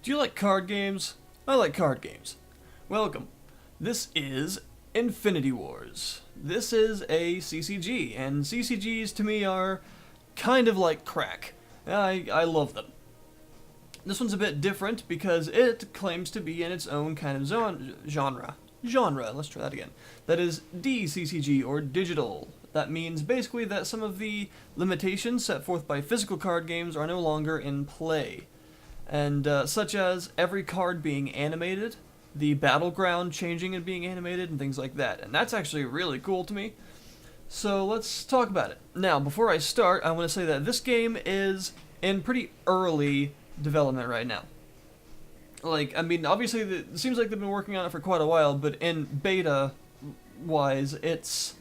Do you like card games? I like card games. Welcome. This is Infinity Wars. This is a CCG, and CCGs to me are kind of like crack. I love them. This one's a bit different because it claims to be in its own kind of genre. Let's try that again. That is dCCG, or digital. That means basically that some of the limitations set forth by physical card games are no longer in play. And such as every card being animated, the battleground changing and being animated, and things like that. And that's actually really cool to me. So let's talk about it. Now, before I start, I want to say that this game is in pretty early development right now. Obviously, it seems like they've been working on it for quite a while, but in beta-wise, it's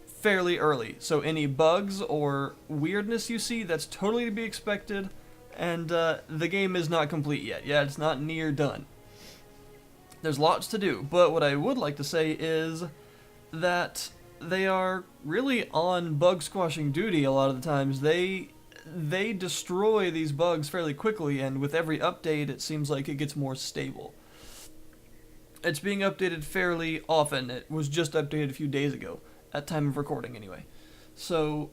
fairly early. So any bugs or weirdness you see, that's totally to be expected, and the game is not complete yet. Yeah, it's not near done. There's lots to do, but what I would like to say is that they are really on bug squashing duty a lot of the times. They destroy these bugs fairly quickly, and with every update it seems like it gets more stable. It's being updated fairly often. It was just updated a few days ago, at time of recording anyway. So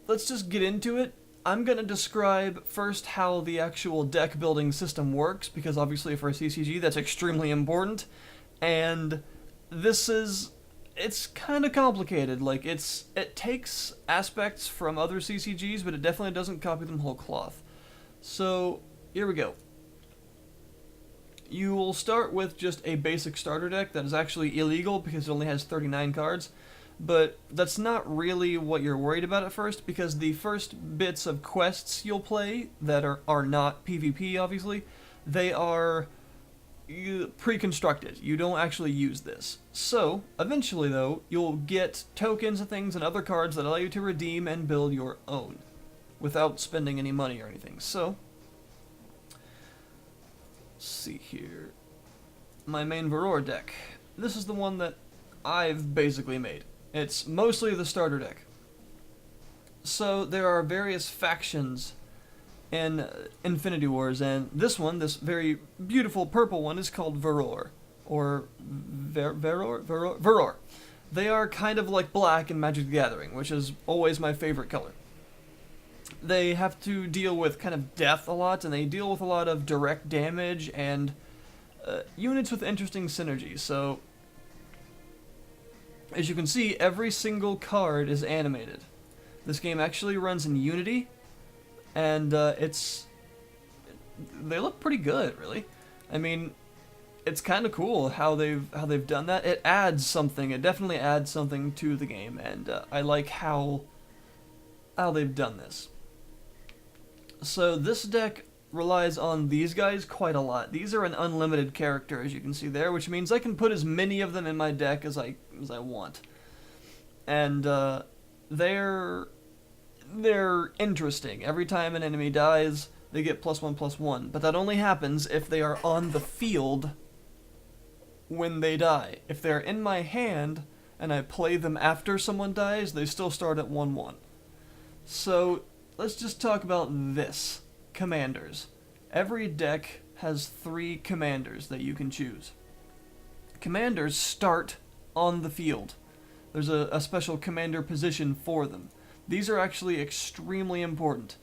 let's just get into it. I'm going to describe first how the actual deck building system works, because obviously for a CCG that's extremely important, and it's kind of complicated. It takes aspects from other CCGs, but it definitely doesn't copy them whole cloth. So here we go. You will start with just a basic starter deck that is actually illegal because it only has 39 cards. But that's not really what you're worried about at first, because the first bits of quests you'll play that are not PvP, obviously, they are pre-constructed. You don't actually use this. So, eventually though, you'll get tokens and things and other cards that allow you to redeem and build your own without spending any money or anything. So, let's see here. My main Varor deck. This is the one that I've basically made. It's mostly the starter deck. So there are various factions in Infinity Wars, and this one, this very beautiful purple one, is called Varor, or Varor. They are kind of like black in Magic the Gathering, which is always my favorite color. They have to deal with kind of death a lot, and they deal with a lot of direct damage and units with interesting synergy. So as you can see, every single card is animated. This game actually runs in Unity, and they look pretty good, really. I mean, it's kind of cool how they've done that. It adds something. It definitely adds something to the game, and I like how they've done this. So this deck relies on these guys quite a lot. These are an unlimited character, as you can see there, which means I can put as many of them in my deck as I want. And they're interesting. Every time an enemy dies, they get +1/+1, but that only happens if they are on the field when they die. If they're in my hand and I play them after someone dies, they still start at 1/1. So let's just talk about this. Commanders. Every deck has 3 commanders that you can choose. Commanders start on the field. There's a special commander position for them. These are actually extremely important.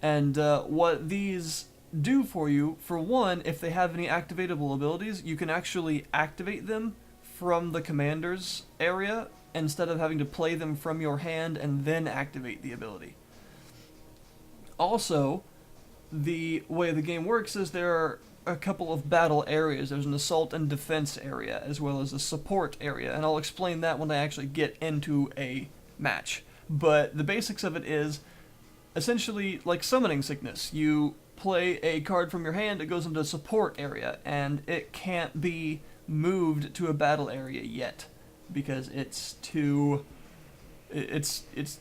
And what these do for you, for one, if they have any activatable abilities, you can actually activate them from the commander's area instead of having to play them from your hand and then activate the ability. Also, the way the game works is there are a couple of battle areas. There's an assault and defense area, as well as a support area, and I'll explain that when I actually get into a match. But the basics of it is essentially like summoning sickness. You play a card from your hand, it goes into a support area, and it can't be moved to a battle area yet, because it's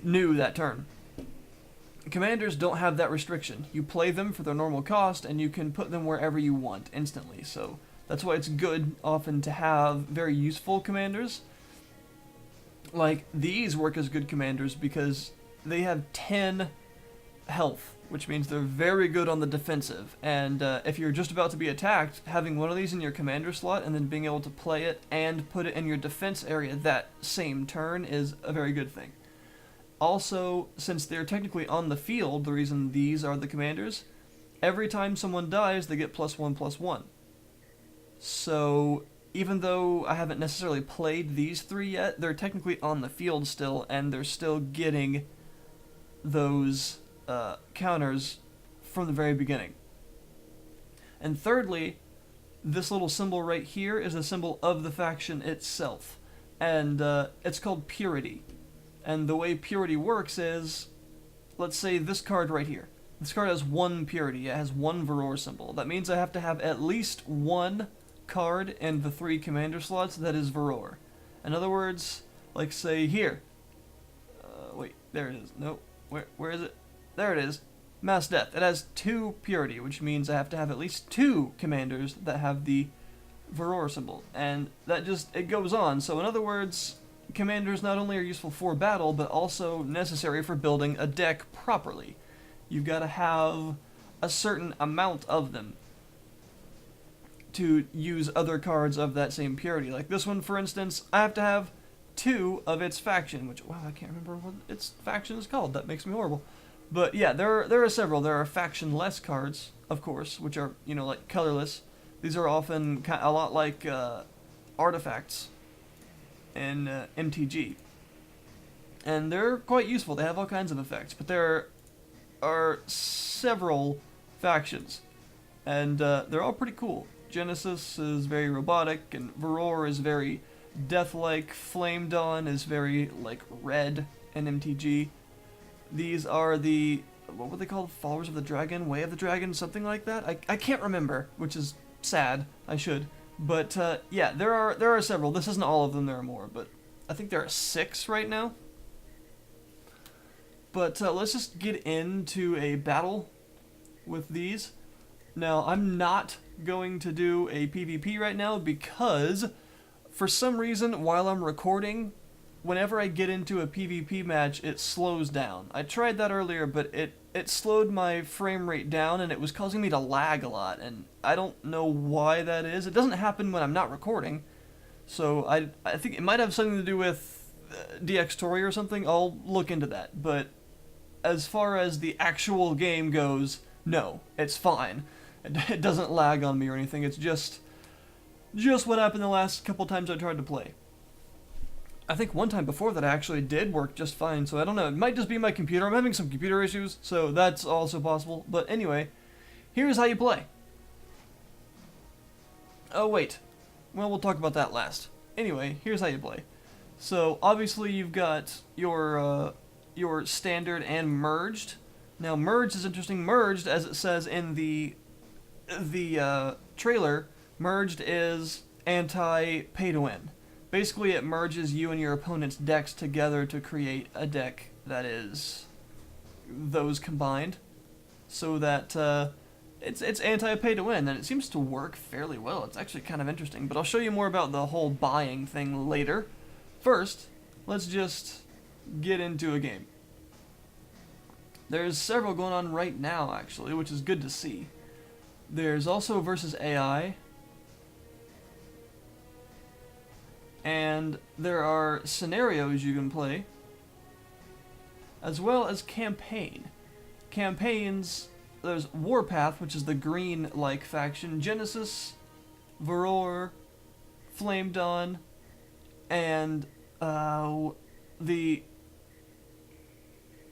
new that turn. Commanders don't have that restriction. You play them for their normal cost, and you can put them wherever you want instantly. So that's why it's good often to have very useful commanders. Like, these work as good commanders because they have 10 health, which means they're very good on the defensive. And if you're just about to be attacked, having one of these in your commander slot and then being able to play it and put it in your defense area that same turn is a very good thing. Also, since they're technically on the field, the reason these are the commanders, every time someone dies, they get +1/+1. So even though I haven't necessarily played these three yet, they're technically on the field still, and they're still getting those counters from the very beginning. And thirdly, this little symbol right here is a symbol of the faction itself, and it's called Purity. And the way Purity works is, let's say this card right here. This card has one Purity, it has one Varroa symbol. That means I have to have at least one card in the 3 commander slots that is Varroa. In other words, like say here. Wait, there it is. No, where is it? There it is. Mass Death. It has 2 Purity, which means I have to have at least 2 commanders that have the Varroa symbol. And that just, it goes on. So in other words, commanders not only are useful for battle, but also necessary for building a deck properly. You've got to have a certain amount of them to use other cards of that same purity. Like this one, for instance, I have to have 2 of its faction, which, wow, I can't remember what its faction is called. That makes me horrible. But yeah, there are several. There are faction-less cards, of course, which are, you know, like colorless. These are often a lot like artifacts in MTG. And they're quite useful. They have all kinds of effects. But there are several factions. And they're all pretty cool. Genesis is very robotic, and Varroa is very death-like. Flame Dawn is very, like, red in MTG. These are the, what were they called? Followers of the Dragon? Way of the Dragon? Something like that? I can't remember, which is sad. I should. But, yeah, there are several. This isn't all of them, there are more, but I think there are 6 right now. But let's just get into a battle with these. Now, I'm not going to do a PvP right now because, for some reason, while I'm recording, whenever I get into a PvP match, it slows down. I tried that earlier, but it slowed my frame rate down, and it was causing me to lag a lot, and I don't know why that is. It doesn't happen when I'm not recording, so I think it might have something to do with DX Tory or something. I'll look into that, but as far as the actual game goes, no, it's fine. It doesn't lag on me or anything. It's just what happened the last couple times I tried to play. I think one time before that I actually did work just fine, so I don't know. It might just be my computer. I'm having some computer issues, so that's also possible. But anyway, here's how you play. Oh, wait. Well, we'll talk about that last. Anyway, here's how you play. So, obviously you've got your standard and merged. Now, merged is interesting. Merged, as it says in the trailer, merged is anti-pay-to-win. Basically, it merges you and your opponent's decks together to create a deck that is those combined, so that it's anti-pay-to-win, and it seems to work fairly well. It's actually kind of interesting, but I'll show you more about the whole buying thing later. First, let's just get into a game. There's several going on right now, actually, which is good to see. There's also versus AI, and there are scenarios you can play, as well as campaign. Campaigns, there's Warpath, which is the green-like faction, Genesis, Varroa, Flame Dawn, and the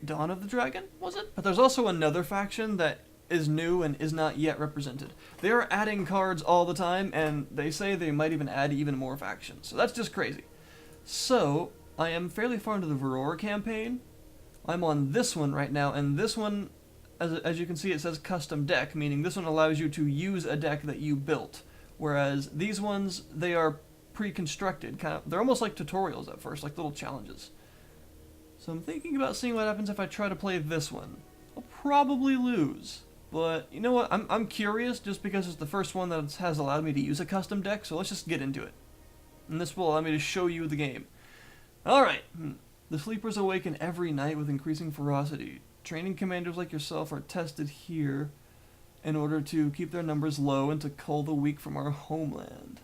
Dawn of the Dragon, was it? But there's also another faction that is new and is not yet represented. They are adding cards all the time, and they say they might even add even more factions. So that's just crazy. So, I am fairly far into the Varroa campaign. I'm on this one right now, and this one, as you can see, it says custom deck, meaning this one allows you to use a deck that you built. Whereas these ones, they are pre-constructed. They're almost like tutorials at first, like little challenges. So I'm thinking about seeing what happens if I try to play this one. I'll probably lose. But, you know what, I'm curious just because it's the first one that has allowed me to use a custom deck, so let's just get into it. And this will allow me to show you the game. Alright, the sleepers awaken every night with increasing ferocity. Training commanders like yourself are tested here in order to keep their numbers low and to cull the weak from our homeland.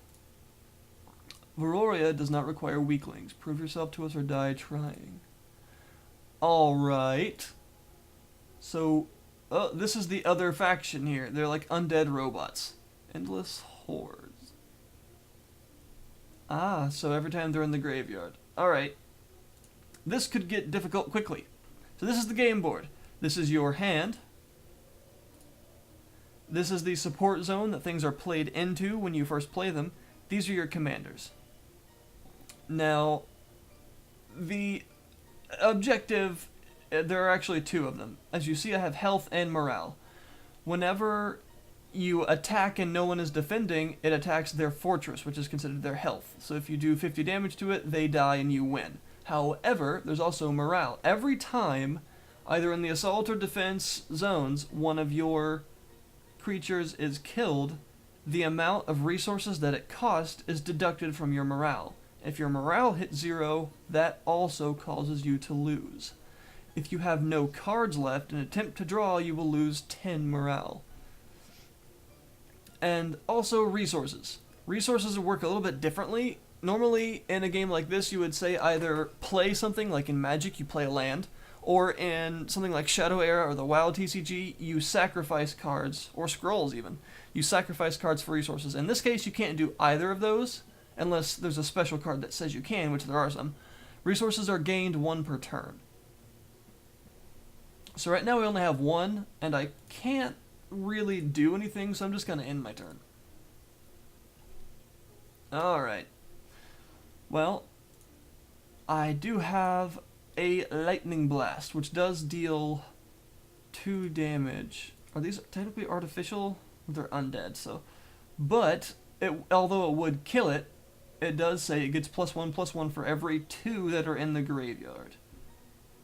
Veroria does not require weaklings. Prove yourself to us or die trying. Alright. So, this is the other faction here. They're like undead robots. Endless hordes. Ah, so every time they're in the graveyard. Alright. This could get difficult quickly. So this is the game board. This is your hand. This is the support zone that things are played into when you first play them. These are your commanders. Now, the objective, there are actually two of them. As you see, I have health and morale. Whenever you attack and no one is defending, it attacks their fortress, which is considered their health. So if you do 50 damage to it, they die and you win. However, there's also morale. Every time, either in the assault or defense zones, one of your creatures is killed, the amount of resources that it cost is deducted from your morale. If your morale hits 0, that also causes you to lose. If you have no cards left and attempt to draw, you will lose 10 morale. And also resources. Resources work a little bit differently. Normally, in a game like this, you would say either play something, like in Magic, you play a land, or in something like Shadow Era or the WoW TCG, you sacrifice cards, or scrolls even. You sacrifice cards for resources. In this case, you can't do either of those, unless there's a special card that says you can, which there are some. Resources are gained 1 per turn. So right now we only have 1, and I can't really do anything, so I'm just going to end my turn. Alright. Well, I do have a Lightning Blast, which does deal 2 damage. Are these technically artificial? They're undead, so... But, although it would kill it, it does say it gets +1/+1 for every 2 that are in the graveyard.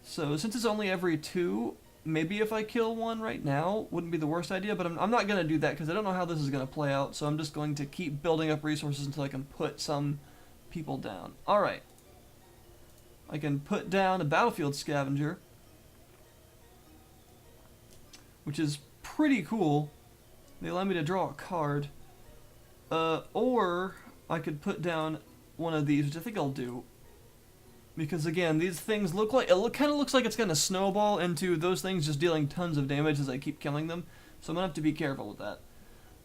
So, since it's only every 2, maybe if I kill one right now, wouldn't be the worst idea, but I'm not going to do that because I don't know how this is going to play out, so I'm just going to keep building up resources until I can put some people down. Alright. I can put down a battlefield scavenger, which is pretty cool. They allow me to draw a card. Or I could put down one of these, which I think I'll do. Because again, these things look like, it kind of looks like it's going to snowball into those things just dealing tons of damage as I keep killing them. So I'm going to have to be careful with that.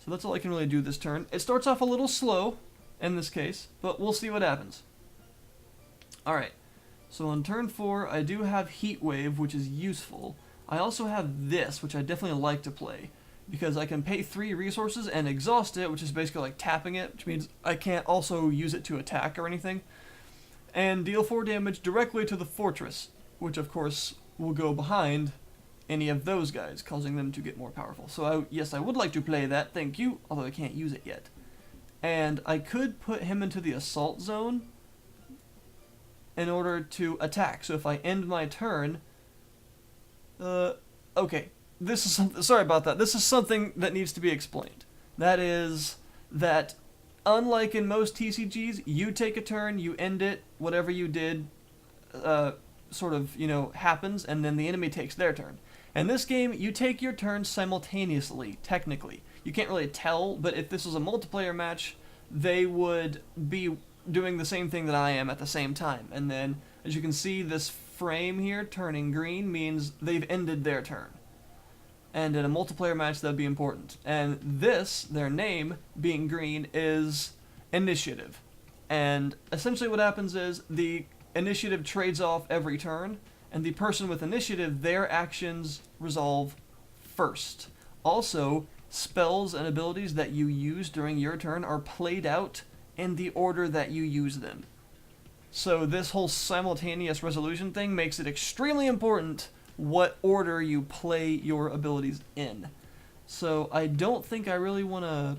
So that's all I can really do this turn. It starts off a little slow in this case, but we'll see what happens. Alright, so on turn 4, I do have Heat Wave, which is useful. I also have this, which I definitely like to play, because I can pay 3 resources and exhaust it, which is basically like tapping it, which means I can't also use it to attack or anything. And deal 4 damage directly to the fortress, which of course will go behind any of those guys, causing them to get more powerful. So yes, I would like to play that, thank you, although I can't use it yet. And I could put him into the assault zone in order to attack. So if I end my turn, okay, this is something, sorry about that, this is something that needs to be explained. That is that unlike in most TCGs, you take a turn, you end it, whatever you did sort of, happens, and then the enemy takes their turn. In this game, you take your turn simultaneously, technically. You can't really tell, but if this was a multiplayer match, they would be doing the same thing that I am at the same time. And then, as you can see, this frame here turning green means they've ended their turn. And in a multiplayer match, that'd be important. And this, their name, being green, is initiative. And essentially what happens is the initiative trades off every turn, and the person with initiative, their actions resolve first. Also, spells and abilities that you use during your turn are played out in the order that you use them. So this whole simultaneous resolution thing makes it extremely important what order you play your abilities in. So I don't think I really want to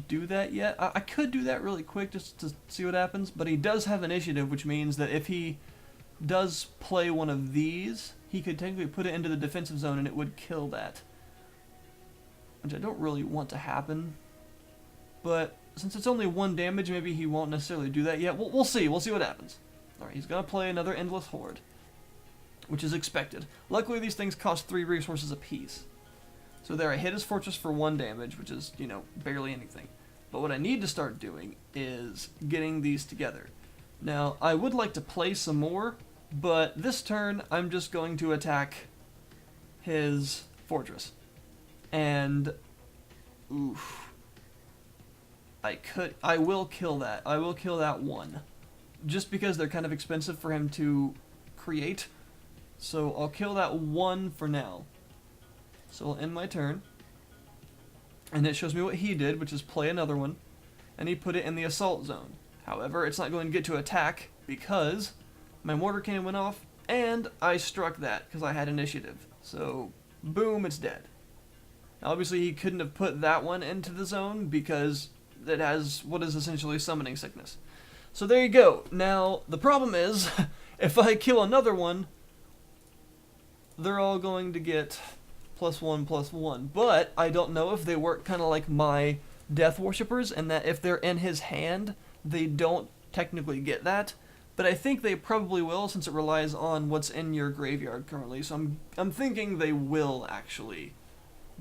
do that yet. I could do that really quick just to see what happens, but he does have initiative, which means that if he does play one of these, he could technically put it into the defensive zone and it would kill that. Which I don't really want to happen. But since it's only 1 damage, maybe he won't necessarily do that yet. We'll see. We'll see what happens. Alright, he's going to play another Endless Horde. which is expected. Luckily, these things cost 3 resources apiece. So there, I hit his fortress for 1 damage, which is, you know, barely anything. But what I need to start doing is getting these together. Now, I would like to play some more, but this turn, I'm just going to attack his fortress. And, oof. I will kill that. I will kill that one. Just because they're kind of expensive for him to create. So I'll kill that one for now. So I'll end my turn. And it shows me what he did, which is play another one. And he put it in the assault zone. However, it's not going to get to attack because my mortar cannon went off and I struck that because I had initiative. So, boom, it's dead. Now, obviously, he couldn't have put that one into the zone because it has what is essentially summoning sickness. So there you go. Now, the problem is, if I kill another one, they're all going to get +1/+1. But I don't know if they work kind of like my Death Worshippers, and that if they're in his hand, they don't technically get that. But I think they probably will, since it relies on what's in your graveyard currently. So I'm thinking they will actually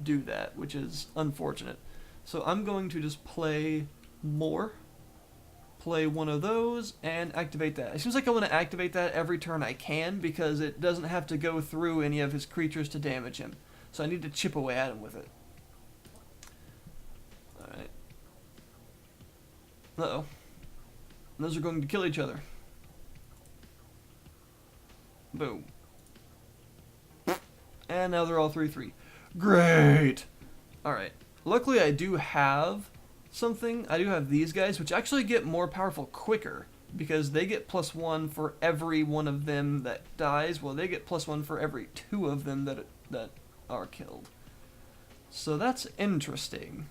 do that, which is unfortunate. So I'm going to just play more. Play one of those and activate that. It seems like I want to activate that every turn I can because it doesn't have to go through any of his creatures to damage him. So I need to chip away at him with it. Alright. Uh-oh. Those are going to kill each other. Boom. And now they're all 3/3. Great! Alright. Luckily I do have something. I do have these guys, which actually get more powerful quicker, because they get +1 for every one of them that dies. Well, they get +1 for every 2 of them that are killed. So that's interesting.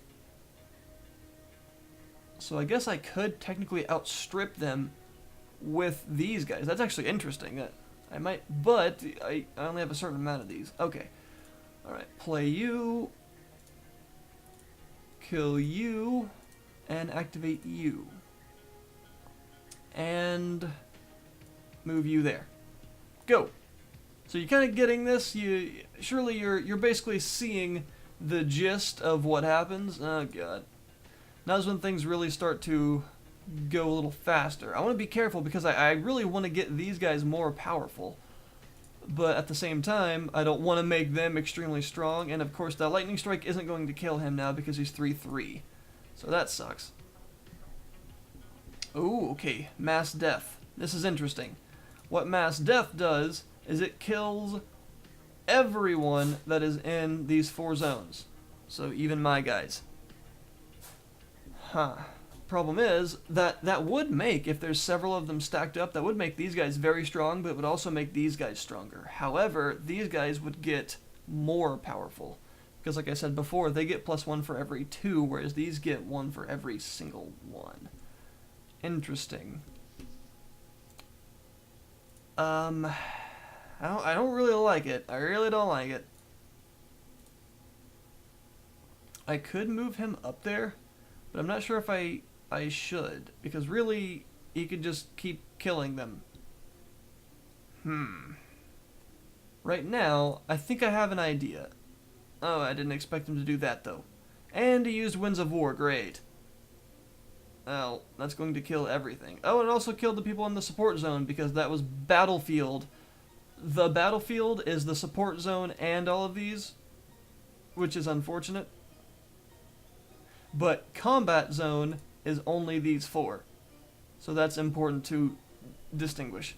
So I guess I could technically outstrip them with these guys. That's actually interesting. I might, but I only have a certain amount of these. Okay. Alright, play you, kill you, and activate you. And move you there. Go! So you're kind of getting this. Surely you're basically seeing the gist of what happens. Oh god. Now's when things really start to go a little faster. I want to be careful because I really want to get these guys more powerful. But at the same time, I don't want to make them extremely strong. And of course, that lightning strike isn't going to kill him now because he's 3/3. So that sucks. Oh, okay. Mass death. This is interesting. What mass death does is it kills everyone that is in these 4 zones. So even my guys. Huh. Problem is that would make, if there's several of them stacked up, that would make these guys very strong, but it would also make these guys stronger. However, these guys would get more powerful. Because like I said before, they get +1 for every 2, whereas these get 1 for every single one. Interesting. I don't really like it. I really don't like it. I could move him up there, but I'm not sure if I should, because really he could just keep killing them. Right now, I think I have an idea. Oh, I didn't expect him to do that though. And he used Winds of War, great. Well, that's going to kill everything. Oh, and it also killed the people in the support zone because that was battlefield. The battlefield is the support zone and all of these, which is unfortunate. But combat zone is only these 4. So that's important to distinguish.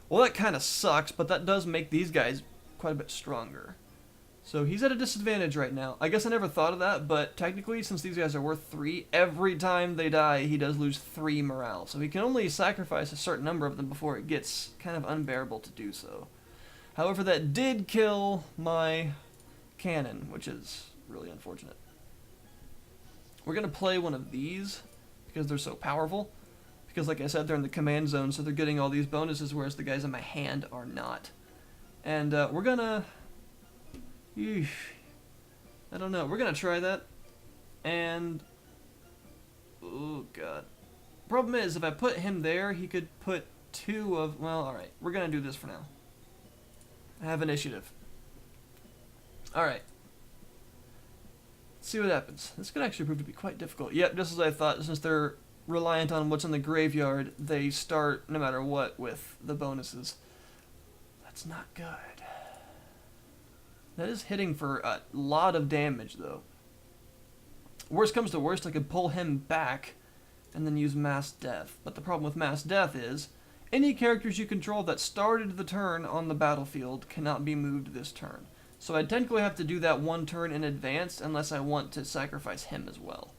Well, that kind of sucks, but that does make these guys quite a bit stronger. So he's at a disadvantage right now. I guess I never thought of that, but technically, since these guys are worth 3, every time they die, he does lose 3 morale. So he can only sacrifice a certain number of them before it gets kind of unbearable to do so. However, that did kill my cannon, which is really unfortunate. We're going to play one of these because they're so powerful. Because like I said, they're in the command zone, so they're getting all these bonuses, whereas the guys in my hand are not. And we're going to... I don't know. We're going to try that. And... oh, God. Problem is, if I put him there, he could put 2 of... well, alright. We're going to do this for now. have initiative. Alright. Let's see what happens. This could actually prove to be quite difficult. Yep, just as I thought, since they're reliant on what's in the graveyard, they start, no matter what, with the bonuses. That's not good. That is hitting for a lot of damage, though. Worst comes to worst, I could pull him back and then use Mass Death. But the problem with Mass Death is, any characters you control that started the turn on the battlefield cannot be moved this turn. So I technically have to do that one turn in advance unless I want to sacrifice him as well.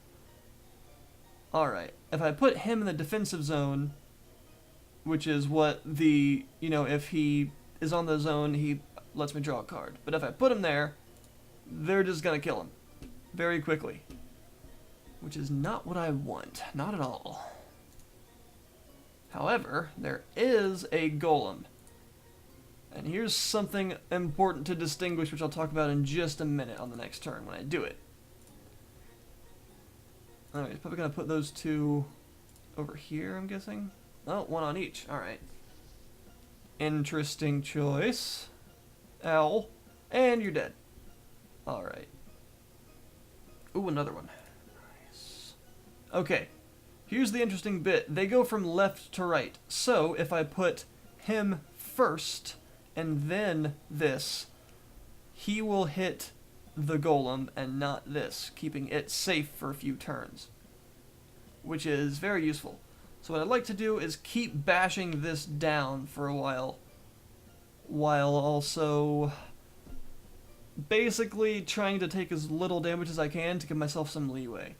Alright, if I put him in the defensive zone, which is what the, if he is on the zone, he lets me draw a card. But if I put him there, they're just going to kill him very quickly. Which is not what I want. Not at all. However, there is a golem. And here's something important to distinguish, which I'll talk about in just a minute on the next turn when I do it. Alright, probably going to put those two over here, I'm guessing. Oh, one on each. Alright. Interesting choice. Owl. And you're dead. Alright. Ooh, another one. Nice. Okay. Here's the interesting bit. They go from left to right. So, if I put him first and then this, he will hit the golem and not this, keeping it safe for a few turns, which is very useful. So what I'd like to do is keep bashing this down for a while also basically trying to take as little damage as I can to give myself some leeway.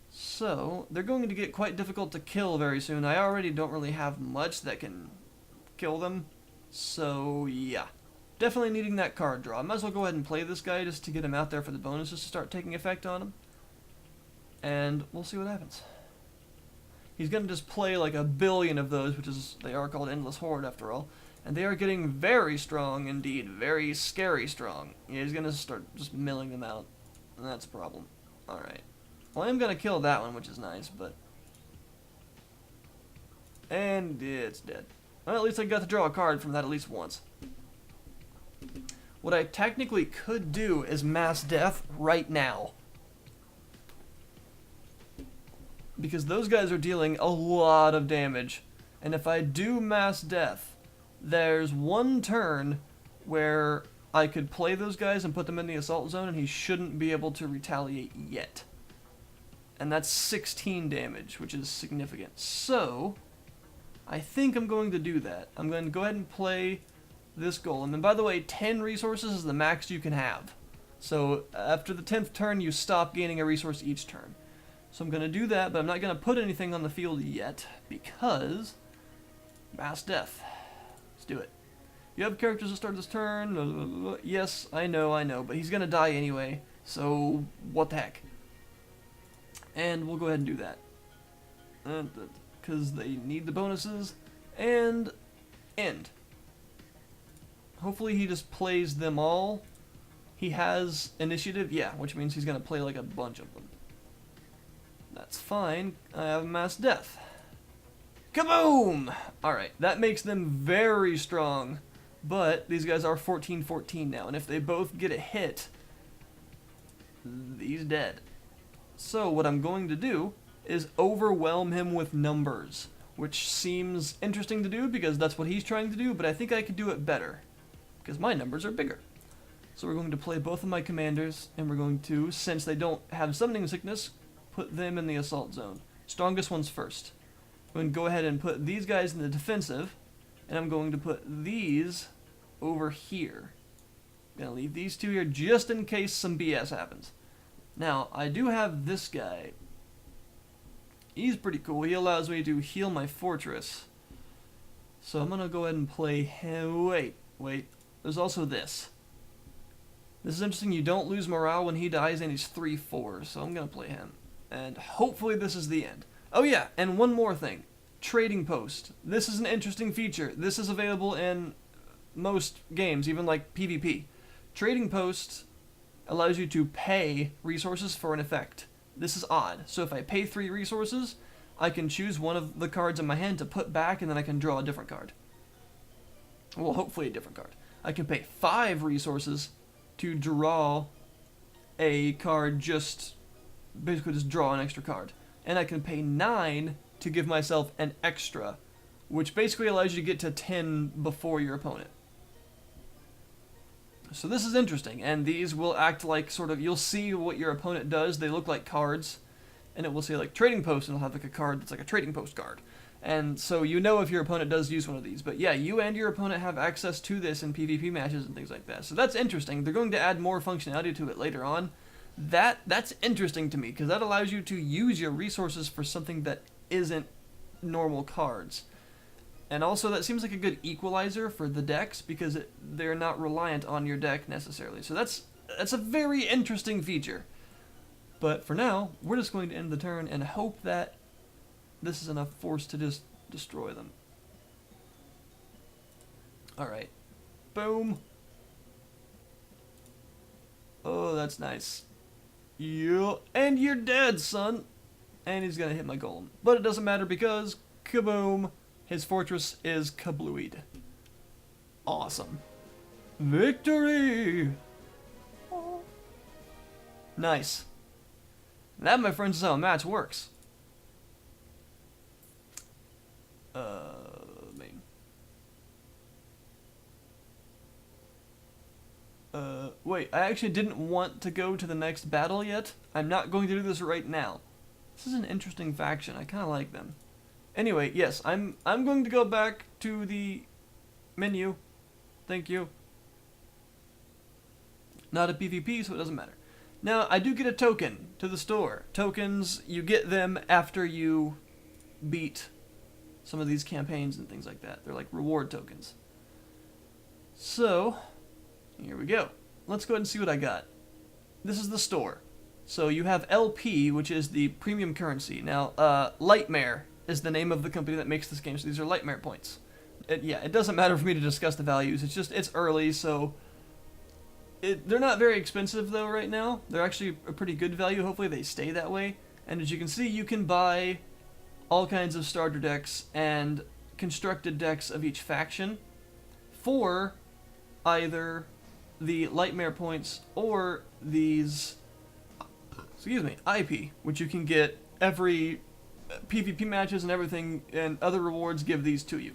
So they're going to get quite difficult to kill very soon. I already don't really have much that can kill them, so yeah. Definitely needing that card draw. I might as well go ahead and play this guy just to get him out there for the bonuses to start taking effect on him. And we'll see what happens. He's going to just play like a billion of those, which is, they are called Endless Horde after all. And they are getting very strong indeed. Very scary strong. Yeah, he's going to start just milling them out. And that's a problem. Alright. Well, I am going to kill that one, which is nice, but... And it's dead. Well, at least I got to draw a card from that at least once. What I technically could do is Mass Death right now. Because those guys are dealing a lot of damage. And if I do Mass Death, there's one turn where I could play those guys and put them in the assault zone, and he shouldn't be able to retaliate yet. And that's 16 damage, which is significant. So, I think I'm going to do that. I'm going to go ahead and play this golem. And by the way, 10 resources is the max you can have. So, after the 10th turn, you stop gaining a resource each turn. So I'm going to do that, but I'm not going to put anything on the field yet, because Mass Death. Let's do it. You have characters that start this turn. Yes, I know, but he's going to die anyway, so what the heck. And we'll go ahead and do that. Because they need the bonuses. And end. Hopefully he just plays them all. He has initiative, yeah, which means he's going to play like a bunch of them. That's fine. I have Mass Death. Kaboom! Alright, that makes them very strong. But these guys are 14-14 now, and if they both get a hit, he's dead. So what I'm going to do is overwhelm him with numbers, which seems interesting to do because that's what he's trying to do, but I think I could do it better because my numbers are bigger. So we're going to play both of my commanders, and we're going to, since they don't have summoning sickness, put them in the assault zone. Strongest ones first. I'm going to go ahead and put these guys in the defensive, and I'm going to put these over here. I'm going to leave these two here just in case some BS happens. Now, I do have this guy. He's pretty cool. He allows me to heal my fortress. So I'm going to go ahead and play him. Wait. There's also this. This is interesting. You don't lose morale when he dies, and he's 3/4. So I'm going to play him. And hopefully this is the end. Oh yeah, and one more thing. Trading Post. This is an interesting feature. This is available in most games, even like PvP. Trading Post allows you to pay resources for an effect. This is odd. So if I pay 3 resources, I can choose one of the cards in my hand to put back, and then I can draw a different card. Well, hopefully a different card. I can pay 5 resources to draw a card, basically just draw an extra card. And I can pay 9 to give myself an extra, which basically allows you to get to 10 before your opponent. So this is interesting, and these will act like you'll see what your opponent does. They look like cards, and it will say like trading post, and it'll have like a card that's like a trading post card. And so you know if your opponent does use one of these. But yeah, you and your opponent have access to this in PvP matches and things like that. So that's interesting. They're going to add more functionality to it later on. That's interesting to me, because that allows you to use your resources for something that isn't normal cards. And also that seems like a good equalizer for the decks, because they're not reliant on your deck necessarily. So that's a very interesting feature. But for now, we're just going to end the turn and hope that this is enough force to just destroy them. Alright. Boom. Oh, that's nice. Yeah, and you're dead, son. And he's gonna hit my golem. But it doesn't matter, because kaboom, his fortress is kablooied. Awesome. Victory! Oh. Nice. That, my friends, is how a match works. Wait, I actually didn't want to go to the next battle yet. I'm not going to do this right now. This is an interesting faction. I kind of like them. Anyway, yes, I'm going to go back to the menu. Thank you. Not a PvP, so it doesn't matter. Now, I do get a token to the store. Tokens, you get them after you beat some of these campaigns and things like that. They're like reward tokens. So, here we go. Let's go ahead and see what I got. This is the store. So you have LP, which is the premium currency. Now, Lightmare is the name of the company that makes this game, so these are Lightmare points. It doesn't matter for me to discuss the values. It's early, so they're not very expensive though right now. They're actually a pretty good value. Hopefully they stay that way. And as you can see, you can buy all kinds of starter decks and constructed decks of each faction for either the Lightmare points or these, IP, which you can get every PvP matches and everything, and other rewards give these to you.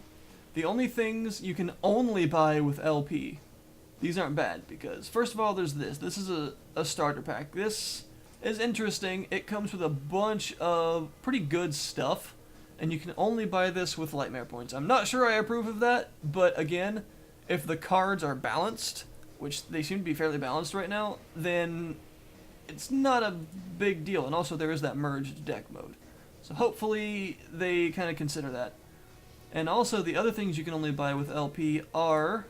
The only things you can only buy with LP, these aren't bad, because first of all, there's this. This is a starter pack. This is interesting. It comes with a bunch of pretty good stuff, and you can only buy this with Lightmare points. I'm not sure I approve of that, but again, if the cards are balanced, which they seem to be fairly balanced right now, then it's not a big deal. And also there is that merged deck mode. So hopefully they kind of consider that. And also the other things you can only buy with LP are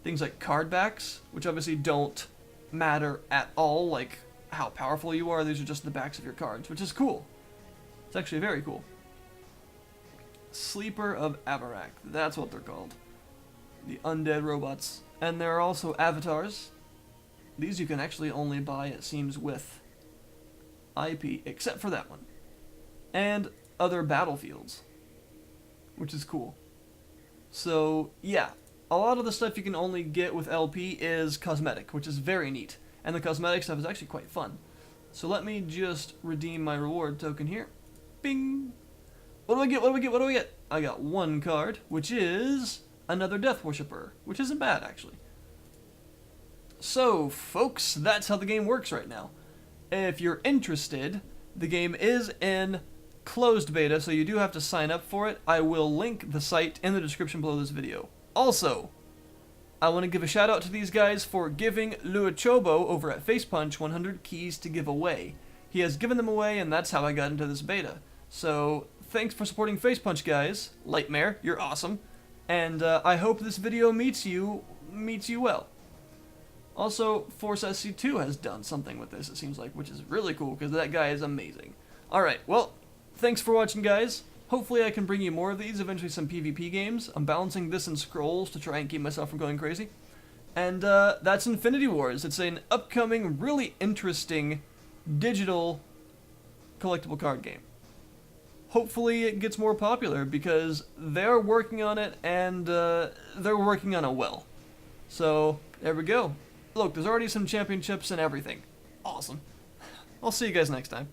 things like card backs, which obviously don't matter at all, like how powerful you are. These are just the backs of your cards, which is cool. It's actually very cool. Sleeper of Avarak, that's what they're called. The undead robots. And there are also avatars. These you can actually only buy, it seems, with IP, except for that one. And other battlefields, which is cool. So, yeah, a lot of the stuff you can only get with LP is cosmetic, which is very neat. And the cosmetic stuff is actually quite fun. So let me just redeem my reward token here. Bing! What do I get? What do I get? What do I get? I got one card, which is another Death Worshipper, which isn't bad, actually. So, folks, that's how the game works right now. If you're interested, the game is in closed beta, so you do have to sign up for it. I will link the site in the description below this video. Also, I want to give a shout out to these guys for giving Luachobo over at Facepunch 100 keys to give away. He has given them away, and that's how I got into this beta. So, thanks for supporting Facepunch, guys. Lightmare, you're awesome. And I hope this video meets you well. Also, Force SC2 has done something with this, it seems like, which is really cool, because that guy is amazing. Alright, well, thanks for watching, guys. Hopefully I can bring you more of these, eventually some PvP games. I'm balancing this in Scrolls to try and keep myself from going crazy. And that's Infinity Wars. It's an upcoming, really interesting, digital collectible card game. Hopefully it gets more popular, because they're working on it, and they're working on it well. So, there we go. Look, there's already some championships and everything. Awesome. I'll see you guys next time.